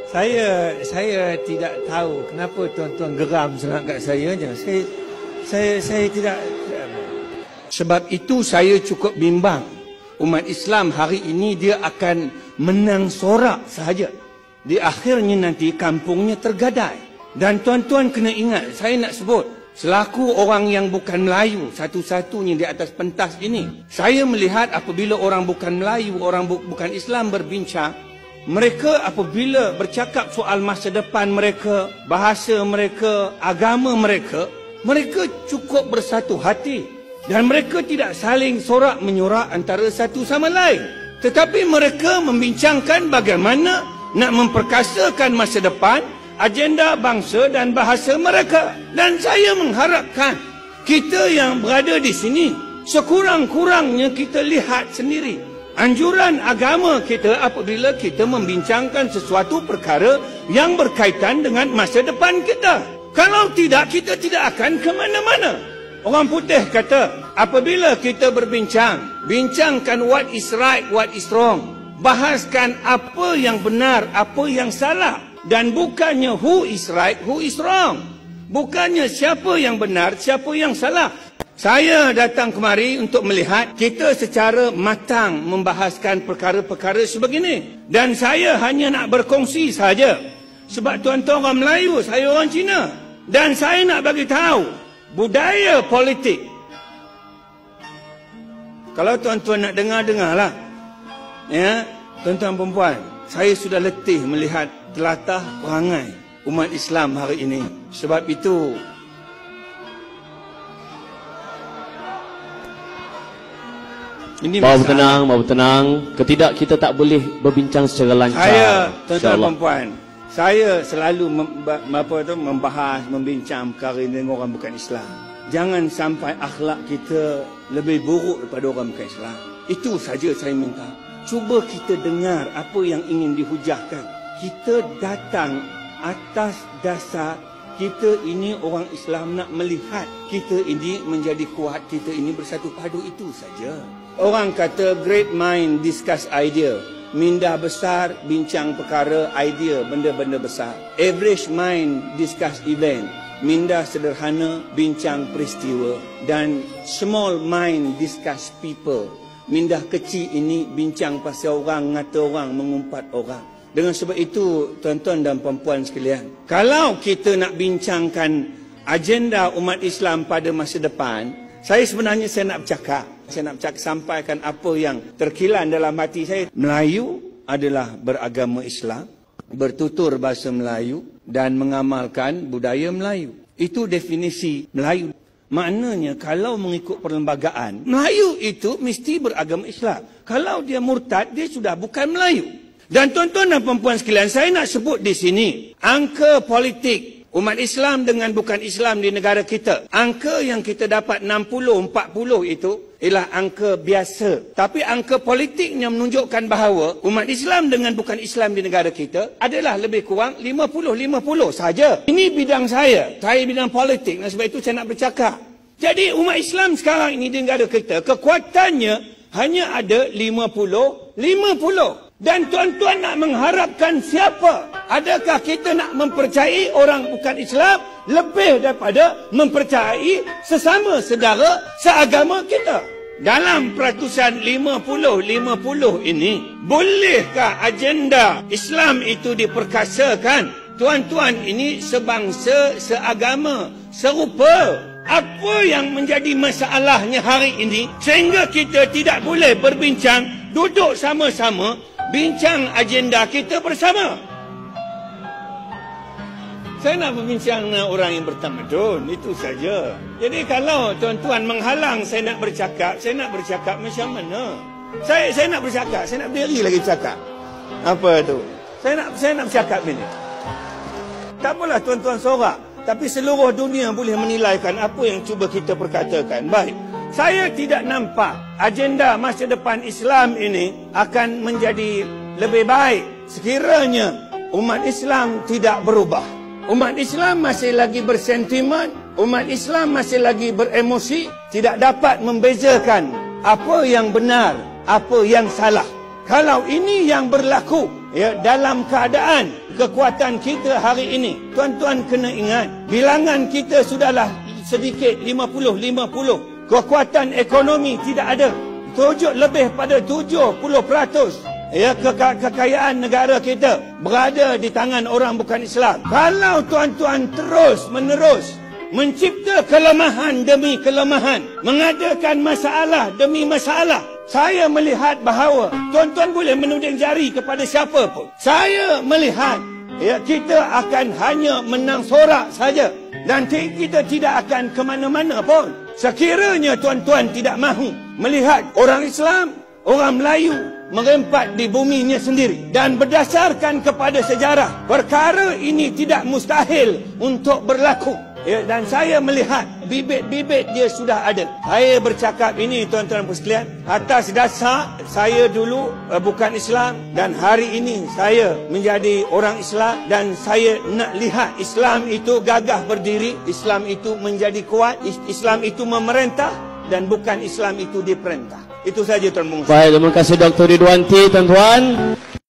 Saya tidak tahu kenapa tuan-tuan geram sangat kat saya je. Saya tidak. Sebab itu saya cukup bimbang. Umat Islam hari ini dia akan menang sorak sahaja. Di akhirnya nanti kampungnya tergadai. Dan tuan-tuan kena ingat, saya nak sebut, selaku orang yang bukan Melayu, satu-satunya di atas pentas ini, saya melihat apabila orang bukan Melayu, orang bukan Islam berbincang, mereka apabila bercakap soal masa depan mereka, bahasa mereka, agama mereka, mereka cukup bersatu hati. Dan mereka tidak saling sorak menyorak antara satu sama lain. Tetapi mereka membincangkan bagaimana nak memperkasakan masa depan, agenda bangsa dan bahasa mereka. Dan saya mengharapkan kita yang berada di sini, sekurang-kurangnya kita lihat sendiri anjuran agama kita apabila kita membincangkan sesuatu perkara yang berkaitan dengan masa depan kita. Kalau tidak, kita tidak akan ke mana-mana. Orang putih kata, apabila kita berbincang, bincangkan what is right, what is wrong. Bahaskan apa yang benar, apa yang salah. Dan bukannya who is right, who is wrong. Bukannya siapa yang benar, siapa yang salah. Saya datang kemari untuk melihat kita secara matang membahaskan perkara-perkara sebegini. Dan saya hanya nak berkongsi saja. Sebab tuan-tuan orang Melayu, saya orang Cina. Dan saya nak bagi tahu budaya politik. Kalau tuan-tuan nak dengar-dengarlah. Ya, tuan-tuan perempuan, saya sudah letih melihat telatah perangai umat Islam hari ini. Sebab itu ini bawa bertenang. Ketidak kita tak boleh berbincang secara lancar. Saya, tuan-tuan perempuan, saya selalu membahas, membincang perkara ini dengan orang bukan Islam. Jangan sampai akhlak kita lebih buruk daripada orang bukan Islam. Itu saja saya minta. Cuba kita dengar apa yang ingin dihujahkan. Kita datang atas dasar kita ini orang Islam nak melihat kita ini menjadi kuat, kita ini bersatu padu, itu saja. Orang kata great mind discuss idea. Minda besar bincang perkara, idea, benda-benda besar. Average mind discuss event. Minda sederhana bincang peristiwa. Dan small mind discuss people. Minda kecil ini bincang pasal orang, ngata orang, mengumpat orang. Dengan sebab itu, tuan-tuan dan perempuan sekalian, kalau kita nak bincangkan agenda umat Islam pada masa depan, saya nak bercakap. Saya nak sampaikan apa yang terkilan dalam hati saya. Melayu adalah beragama Islam, bertutur bahasa Melayu dan mengamalkan budaya Melayu. Itu definisi Melayu. Maknanya kalau mengikut perlembagaan, Melayu itu mesti beragama Islam. Kalau dia murtad, dia sudah bukan Melayu. Dan tuan-tuan dan perempuan sekalian, saya nak sebut di sini angka politik umat Islam dengan bukan Islam di negara kita. Angka yang kita dapat 60-40 itu ialah angka biasa. Tapi angka politiknya menunjukkan bahawa umat Islam dengan bukan Islam di negara kita adalah lebih kurang 50-50 saja. Ini bidang saya. Saya bidang politik. Dan sebab itu saya nak bercakap. Jadi umat Islam sekarang ini di negara kita, kekuatannya hanya ada 50-50. Dan tuan-tuan nak mengharapkan siapa? Adakah kita nak mempercayai orang bukan Islam lebih daripada mempercayai sesama saudara seagama kita? Dalam peratusan 50-50 ini, bolehkah agenda Islam itu diperkasakan? Tuan-tuan ini sebangsa, seagama, serupa. Apa yang menjadi masalahnya hari ini sehingga kita tidak boleh berbincang, duduk sama-sama, bincang agenda kita bersama? Saya nak berbincang dengan orang yang bertamadun, itu saja. Jadi kalau tuan-tuan menghalang saya nak bercakap macam mana? Saya nak bercakap, saya nak berdiri lagi bercakap. Apa tu? Saya nak bercakap ini. Tak apalah tuan-tuan sorak, tapi seluruh dunia boleh menilaikan apa yang cuba kita perkatakan. Baik, saya tidak nampak agenda masa depan Islam ini akan menjadi lebih baik sekiranya umat Islam tidak berubah. Umat Islam masih lagi bersentimen, umat Islam masih lagi beremosi, tidak dapat membezakan apa yang benar, apa yang salah. Kalau ini yang berlaku, Ya, dalam keadaan kekuatan kita hari ini, tuan-tuan kena ingat, bilangan kita sudahlah sedikit 50-50. Kekuatan ekonomi tidak ada. Lebih pada 70%. Ya, kekayaan negara kita berada di tangan orang bukan Islam. Kalau tuan-tuan terus-menerus mencipta kelemahan demi kelemahan, mengadakan masalah demi masalah, saya melihat bahawa tuan-tuan boleh menuding jari kepada siapa pun. Saya melihat ya, kita akan hanya menang sorak saja dan kita tidak akan ke mana-mana pun. Sekiranya tuan-tuan tidak mahu melihat orang Islam, orang Melayu merempat di buminya sendiri, dan berdasarkan kepada sejarah, perkara ini tidak mustahil untuk berlaku. Ya, dan saya melihat bibit-bibit dia sudah ada. Saya bercakap ini tuan-tuan sekalian atas dasar saya dulu bukan Islam, dan hari ini saya menjadi orang Islam, dan saya nak lihat Islam itu gagah berdiri, Islam itu menjadi kuat, Islam itu memerintah dan bukan Islam itu diperintah. Itu saja tuan-tuan. Baik, terima kasih Dr. Ridwanti, tuan-tuan.